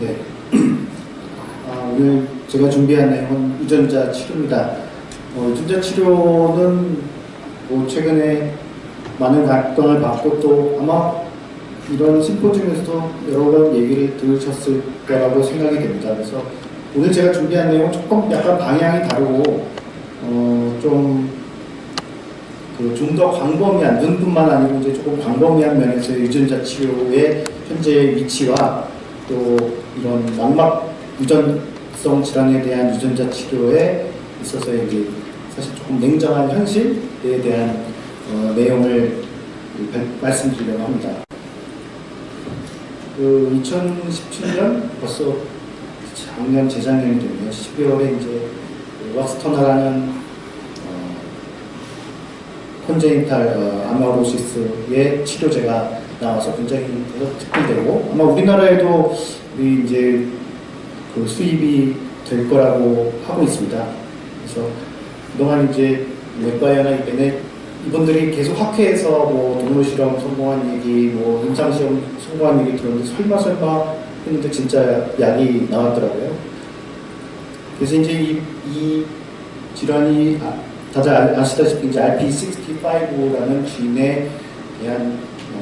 네. 오늘 제가 준비한 내용은 유전자 치료입니다. 유전자 치료는 최근에 많은 각광을 받고 또 아마 이런 심포지움에서도 여러 번 얘기를 들으셨을 거라고 생각이 됩니다. 그래서 오늘 제가 준비한 내용은 조금 약간 방향이 다르고 좀 더 광범위한, 눈뿐만 아니고 이제 조금 광범위한 면에서 유전자 치료의 현재의 위치와 또 이런 망막 유전성 질환에 대한 유전자 치료에 있어서 이제 사실 조금 냉정한 현실에 대한 내용을 말씀드리려고 합니다. 2017년 벌써 작년, 재작년이 되네요. 12월에 이제 왁스터나라는 콘제니탈 아마로시스의 치료제가 나와서 굉장히 특별되고 아마 우리나라에도 이제 수입이 될 거라고 하고 있습니다. 그래서 그동안 이제 외과나 이분들이 계속 학회에서 동물 실험 성공한 얘기, 임상 시험 성공한 얘기 들었는데 설마 했는데 진짜 약이 나왔더라고요. 그래서 이제 이 질환이 다들 아시다시피 이제 RP65라는 진에 대한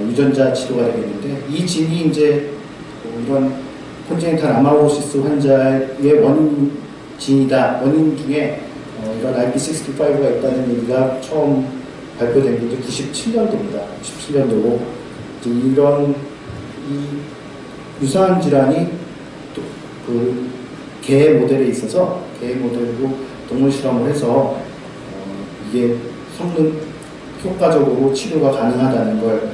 유전자 치료가 되겠는데 이 진이 이제 이런 콘제니탈 아마로시스 환자의 원진이다. 원인 중에 이런 RP65가 있다는 얘기가 처음 발표된 게 이제 97년도입니다. 97년도고 이런 유사한 질환이 또 개 모델에 있어서 개 모델로 동물 실험을 해서 이게 성능 효과적으로 치료가 가능하다는 걸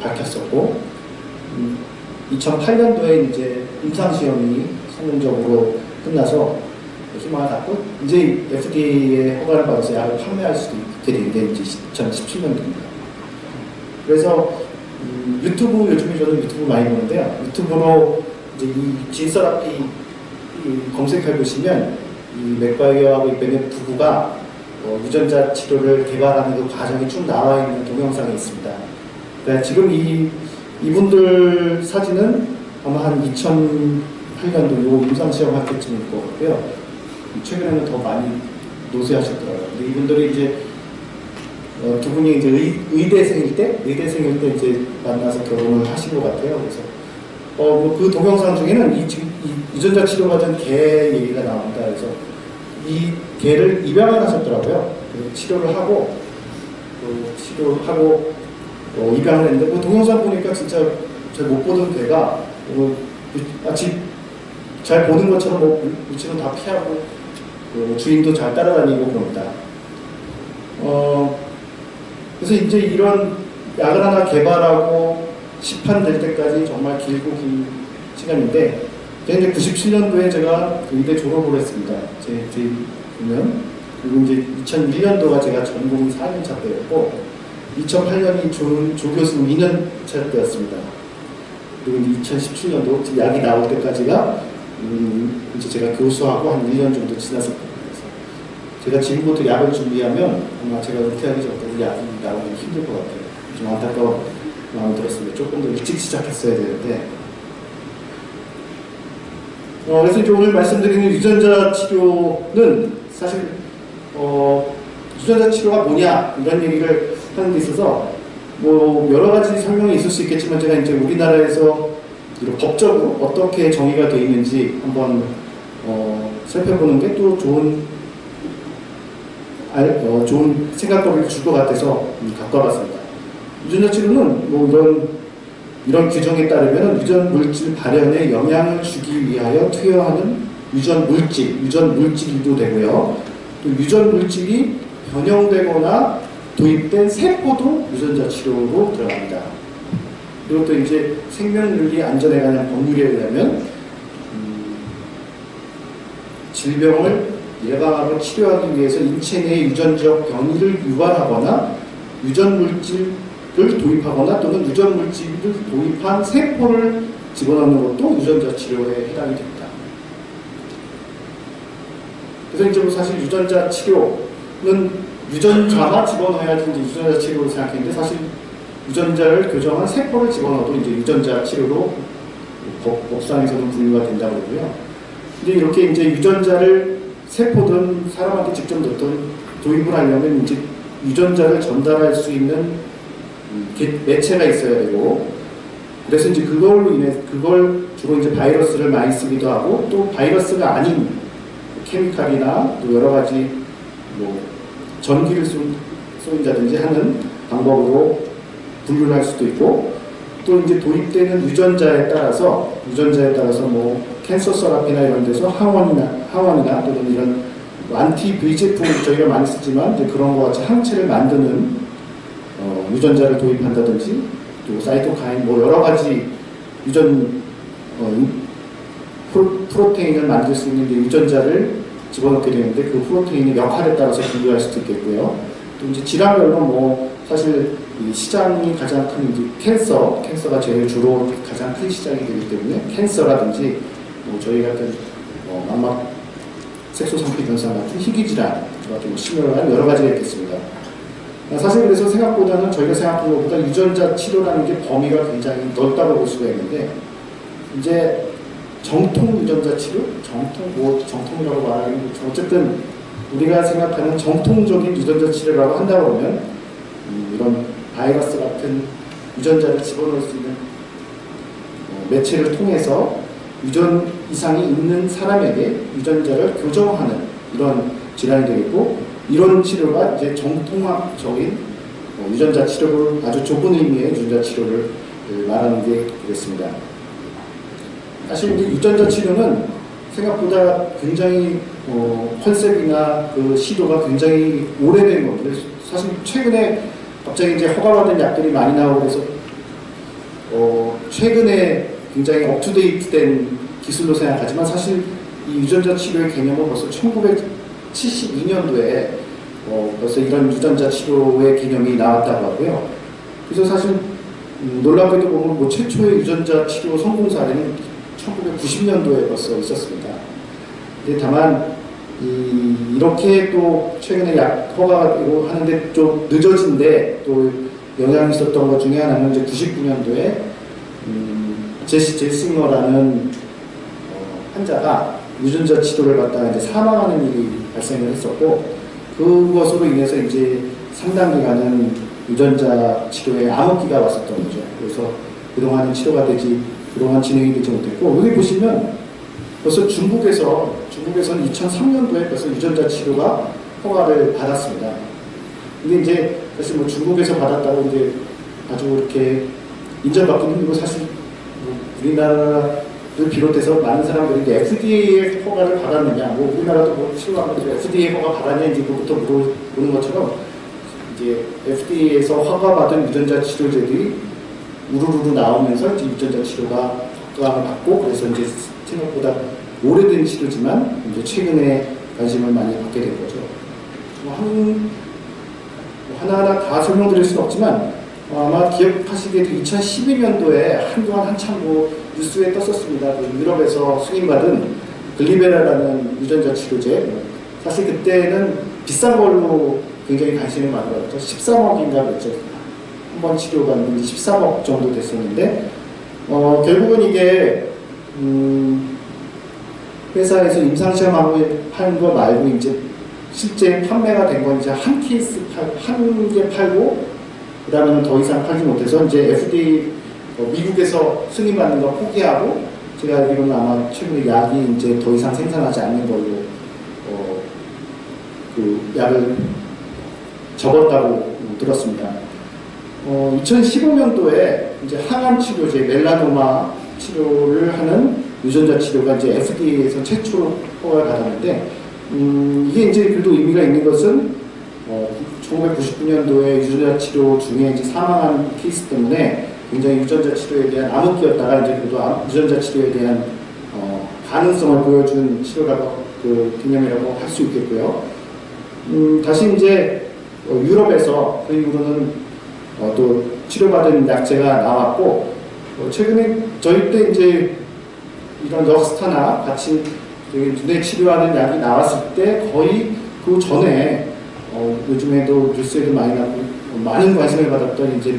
밝혔었고 2008년도에 이제 임상 시험이 성공적으로 끝나서 희망을 갖고 이제 FDA의 허가를 받아서 약을 판매할 수도 있게 된 게 이제 2017년도입니다. 그래서 요즘에 저는 유튜브 많이 보는데요. 유튜브로 이제 이 진서라피 검색해 보시면 이 맥과이어하고 이 베넷 부부가 유전자 치료를 개발하는 그 과정이 쭉 나와 있는 동영상이 있습니다. 그러니까 지금 이분들 사진은 아마 한 2008년도 요 임상시험 할 때쯤일 것 같고요. 최근에는 더 많이 노쇠하셨더라고요. 근데 이분들이 이제 두 분이 이제 의대생일 때 이제 만나서 결혼을 하신 것 같아요. 그래서 그 동영상 중에는 이 유전자 치료받은 개 얘기가 나옵니다. 그래서 이 개를 입양을 하셨더라고요. 치료를 하고 입양을 했는데 그 동영상 보니까 진짜 잘 못 보던 개가 마치 잘 보는 것처럼 물질은 다 피하고 주인도 잘 따라다니고 그럽니다. 그래서 이제 이런 약을 하나 개발하고 시판될 때까지 정말 길고 긴 시간인데 이제 97년도에 제가 의대 졸업을 했습니다. 제 보면 그리고 이제 2001년도가 제가 전공이 4년차 때였고 2008년이 조 교수 2년차 때였습니다. 그리고 이제 2017년도 약이 나올 때까지가 이제 제가 교수하고 한 1년 정도 지났었거든요. 그래서 제가 지금부터 약을 준비하면 아마 제가 은퇴하기 전까지 약이 나오기 힘들 것 같아요. 좀 안타까운 마음이 들었습니다. 조금 더 일찍 시작했어야 되는데 그래서 이제 오늘 말씀드리는 유전자 치료는 사실 유전자 치료가 뭐냐 이런 얘기를 하는 데 있어서 여러 가지 설명이 있을 수 있겠지만 제가 이제 우리나라에서 법적으로 어떻게 정의가 되어 있는지 한번 살펴보는 게 또 좋은 생각거리를 줄 것 같아서 갖고 와봤습니다. 유전자 치료는 이런 규정에 따르면 유전 물질 발현에 영향을 주기 위하여 투여하는 유전 물질도 되고요. 또 유전 물질이 변형되거나 도입된 세포도 유전자 치료로 들어갑니다. 그리고 또 이제 생명윤리 안전에 관한 법률에 의하면 질병을 예방하고 치료하기 위해서 인체 내 유전적 변이를 유발하거나 유전 물질을 도입하거나 또는 유전 물질을 도입한 세포를 집어넣는 것도 유전자 치료에 해당이 됩니다. 그래서 이제 사실 유전자 치료는 유전자만 집어넣어야지 이제 유전자 치료로 생각했는데 사실 유전자를 교정한 세포를 집어넣어도 이제 유전자 치료로 법상에서도 분류가 된다고 그러고요. 근데 이렇게 이제 유전자를 세포든 사람한테 직접 넣든 도입을 하려면 이제 유전자를 전달할 수 있는 매체가 있어야 되고, 그래서 이제 그걸로 인해 그걸 주로 이제 바이러스를 많이 쓰기도 하고, 또 바이러스가 아닌 케미칼이나 또 여러 가지 뭐 전기를 쏘인다든지 하는 방법으로 분류를 할 수도 있고, 또 이제 도입되는 유전자에 따라서 뭐 캔서 서라피나 이런 데서 항원이나 또는 이런 안티 VEGF 저희가 많이 쓰지만 이제 그런 거 같이 항체를 만드는 유전자를 도입한다든지, 또 사이토카인 뭐 여러 가지 프로테인을 만들 수 있는 유전자를 집어넣게 되는데, 그 프로테인의 역할에 따라서 분류할 수도 있겠고요. 또 이제 질환별로 뭐 사실 이 시장이 가장 큰 이제 캔서가 제일 주로 가장 큰 시장이 되기 때문에 캔서라든지 뭐 저희 같은 망막 색소성피 현상 같은 희귀 질환 같은 심혈관 여러 가지가 있겠습니다. 사실 그래서 생각보다는 저희가 생각한 것보다 유전자 치료라는 게 범위가 굉장히 넓다고 볼 수가 있는데, 이제 정통 유전자 치료? 정통이라고 말하기는 그렇죠. 어쨌든 우리가 생각하는 정통적인 유전자 치료라고 한다고 하면 이런 바이러스 같은 유전자를 집어넣을 수 있는 매체를 통해서 유전 이상이 있는 사람에게 유전자를 교정하는 이런 질환이 되겠고, 이런 치료가 이제 정통학적인 유전자 치료를, 아주 좁은 의미의 유전자 치료를 말하는 게 되겠습니다. 사실 이제 유전자 치료는 생각보다 굉장히 컨셉이나 그 시도가 굉장히 오래된 겁니다. 사실 최근에 갑자기 이제 허가받은 약들이 많이 나오고 그래서 최근에 굉장히 업투데이트된 기술로 생각하지만, 사실 이 유전자 치료의 개념은 벌써 1972년도에 벌써 이런 유전자 치료의 개념이 나왔다고 하고요. 그래서 사실 놀랍게도 보면 뭐 최초의 유전자 치료 성공 사례는 1990년도에 벌써 있었습니다. 근데 다만 이렇게 또 최근에 약 허가가 되고 하는데 좀 늦어진데, 또 영향이 있었던 것 중에 하나는 이제 99년도에 제시 제싱어라는 환자가 유전자 치료를 받다가 이제 사망하는 일이 발생을 했었고, 그것으로 인해서 이제 상당 기간은 유전자 치료에 암흑기가 왔었던 거죠. 그래서 그동안은 그동안 진행이 되지 못했고, 여기 보시면 벌써 중국에서는 2003년도에 벌써 유전자 치료가 허가를 받았습니다. 이게 이제 사실 뭐 중국에서 받았다고 이제 아주 이렇게 인정받기는 힘들고, 사실 뭐 우리나라를 비롯해서 많은 사람들이 이제 FDA 허가를 받았느냐, 뭐 우리나라도 뭐 치료하면서 FDA 허가 받았냐 이제 그것부터 물어보는 것처럼, 이제 FDA에서 허가받은 유전자 치료제들이 우르르 나오면서 이제 유전자 치료가 허가를 받고, 그래서 이제 생각보다 오래된 치료지만 이제 최근에 관심을 많이 받게 된 거죠. 하나하나 다 설명드릴 수는 없지만 아마 기억하시기에도 2012년도에 한동안 한참 뭐 뉴스에 떴었습니다. 그 유럽에서 승인받은 글리베라라는 유전자 치료제. 사실 그때는 비싼 걸로 굉장히 관심을 많이 받았죠. 13억인가 그랬죠. 한 번 치료가 13억 정도 됐었는데, 결국은 이게 회사에서 임상시험하고 하는 거 말고 이제 실제 판매가 된 건 이제 한 개 팔고, 그 다음에는 더 이상 팔지 못해서 이제 FDA 미국에서 승인받는 거 포기하고, 제가 알기로는 아마 최근에 약이 이제 더 이상 생산하지 않는 걸로 그 약을 접었다고 들었습니다. 2015년도에 이제 항암 치료제 멜라노마 치료를 하는 유전자 치료가 이제 FDA에서 최초로 허가를 받았는데, 이게 이제 그래도 의미가 있는 것은 1999년도에 유전자 치료 중에 이제 사망한 케이스 때문에 굉장히 유전자 치료에 대한 암흑기였다가 이제 그래도 유전자 치료에 대한 가능성을 보여준 치료라고 그 개념이라고 할 수 있겠고요. 다시 이제 유럽에서 그 이후로는 또 치료받은 약제가 나왔고, 최근에 저희 때 이제 이런 럭스타나 같이 눈에 치료하는 약이 나왔을 때 거의 그 전에 요즘에도 뉴스에도 많이 나고 많은 관심을 받았던 이제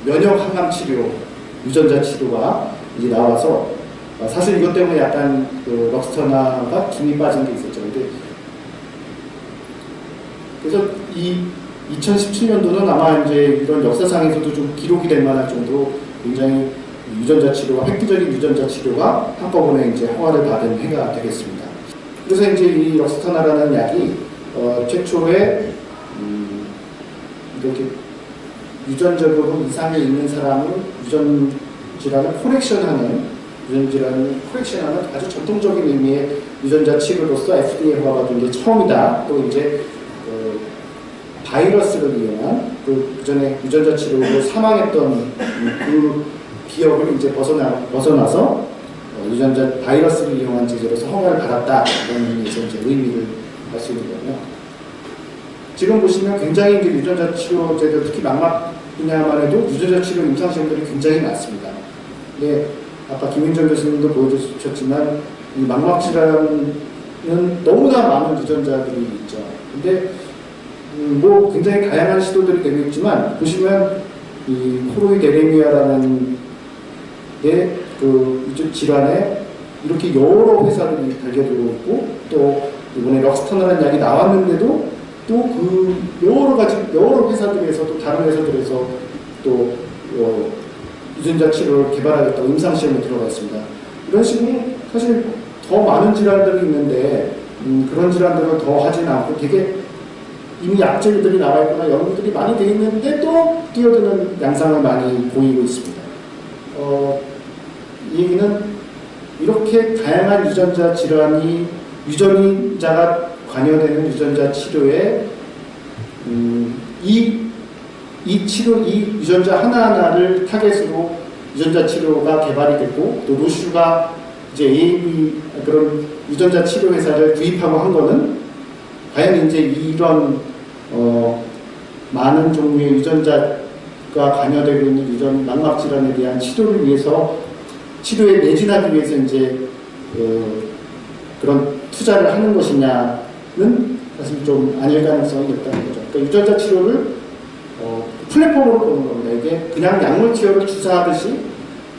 면역 항암 치료, 유전자 치료가 이제 나와서 사실 이것 때문에 약간 그 럭스터나가 김이 빠진 게 있었죠. 근데 그래서 이 2017년도는 아마 이제 이런 역사상에서도 좀 기록이 될 만할 정도로 굉장히 유전자 치료와 획기적인 유전자 치료가 한꺼번에 이제 허가를 받은 해가 되겠습니다. 그래서 이제 이 럭스터나라는 약이 최초에 이렇게 유전적으로 이상이 있는 사람을 유전 질환을 코렉션하는 아주 전통적인 의미의 유전자 치료로서 FDA 허가가 된 게 처음이다. 또 이제 바이러스를 이용한 그 전에 유전자 치료로 사망했던 그 기억을 이제 벗어나서 유전자 바이러스를 이용한 제재로서 허가를 받았다라는 의미에서 이제 의미를 알 수 있는 거고요. 지금 보시면 굉장히 이제 유전자 치료제들 특히 망막 분야만 해도 유전자 치료 임상 시험들이 굉장히 많습니다. 근데 아까 김윤정 교수님도 보여주셨지만 이 망막 질환은 너무나 많은 유전자들이 있죠. 근데 뭐 굉장히 다양한 시도들이 되고 있지만 보시면 이 코로이데레미아라는 그 질환에 이렇게 여러 회사들이 달겨들고 있고 또 이번에 럭스터나라는 약이 나왔는데도 또 그 여러 회사들에서 또 다른 회사들에서 또 유전자 치료를 개발하겠다고 임상 시험에 들어가 있습니다. 이런 식으로 사실 더 많은 질환들이 있는데 그런 질환들을 더 하진 않고 되게 이미 약제들이 나와 있거나 연구들이 많이 돼 있는데 또 뛰어드는 양상을 많이 보이고 있습니다. 이 얘기는 이렇게 다양한 유전자 질환이 유전자가 관여되는 유전자 치료에 이 유전자 하나하나를 타겟으로 유전자 치료가 개발이 됐고 또 로슈가 이제 AAV 그런 유전자 치료 회사를 구입하고 한 거는 과연 이제 이런 많은 종류의 유전자가 관여되고 있는 유전 망막 질환에 대한 치료를 위해서 치료에 매진하기 위해서 이제 그런 투자를 하는 것이냐는 사실 좀 아닐 가능성이 높다는 거죠. 그러니까 유전자 치료를 플랫폼으로 보는 겁니다. 이게 그냥 약물 치료를 주사하듯이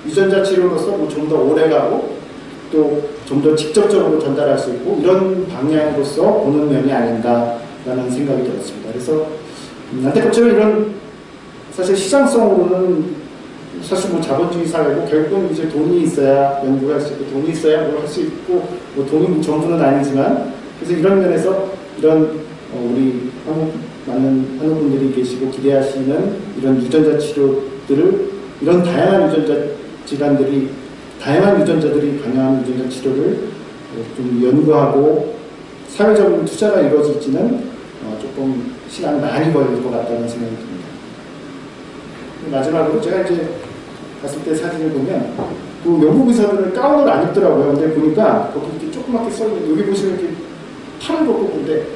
유전자 치료로서 뭐 좀 더 오래가고 또 좀 더 직접적으로 전달할 수 있고 이런 방향으로서 보는 면이 아닌가라는 생각이 들었습니다. 그래서 안타깝지만 이런 사실 시장성으로는 사실 뭐 자본주의 사회고 결국은 이제 돈이 있어야 연구할 수 있고 돈이 있어야 뭘 할 수 있고 뭐 돈이 전부는 아니지만 그래서 이런 면에서 이런 우리 많은 한국분들이 계시고 기대하시는 이런 유전자 치료들을 이런 다양한 유전자들이 관여하는 유전자 치료를 좀 연구하고 사회적인 투자가 이루어질지는 조금 시간이 많이 걸릴 것 같다는 생각이 듭니다. 마지막으로 제가 이제 갔을 때 사진을 보면 그 영국 의사들은 가운을 안 입더라고요. 근데 보니까 거기 이렇게 조그맣게 써있는 여기 보시면 이렇게 팔을 걷고 보는데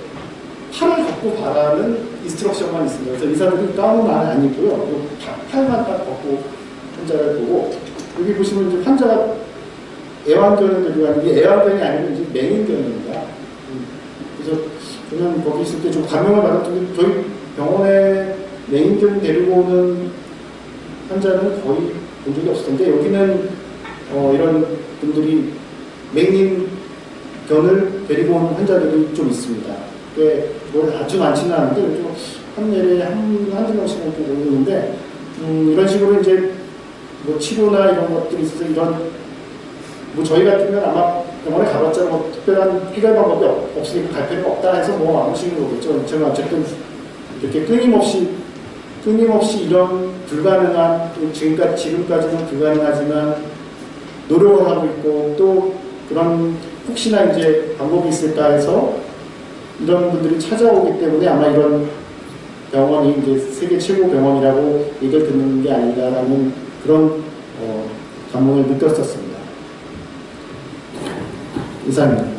팔을 걷고 바라는 인스트럭션만 있습니다. 그래서 의사들이 가운은 안 입고요. 팔만 딱 걷고 환자를 보고 여기 보시면 이제 환자가 애완견을 데리고 가는 게 애완견이 아니고 이제 맹인견입니다. 그래서 저는 거기 있을 때 좀 감명을 받았던 게 저희 병원에 맹인견 데리고 오는 환자는 거의 본 적이 없을 텐데 여기는 이런 분들이 맹인견을 데리고 오는 환자들이 좀 있습니다. 꽤 뭐 아주 많지는 않은데 좀 한 년에 한두 명씩은 보고 있는데 이런 식으로 이제 뭐 치료나 이런 것들이 있어서 이런 뭐 저희 같으면 아마 병원에 가봤자 뭐 특별한 해결 방법이 없으니까 갈 필요가 없다 해서 뭐 안 오시는 거겠죠. 제가 어쨌든 이렇게 끊임없이 이런 불가능한 지금까지는 불가능하지만 노력을 하고 있고 또 그런 혹시나 이제 방법이 있을까 해서 이런 분들이 찾아오기 때문에 아마 이런 병원이 이제 세계 최고 병원이라고 얘기를 듣는 게 아닌가라는 그런 감동을 느꼈었습니다. 이상입니다.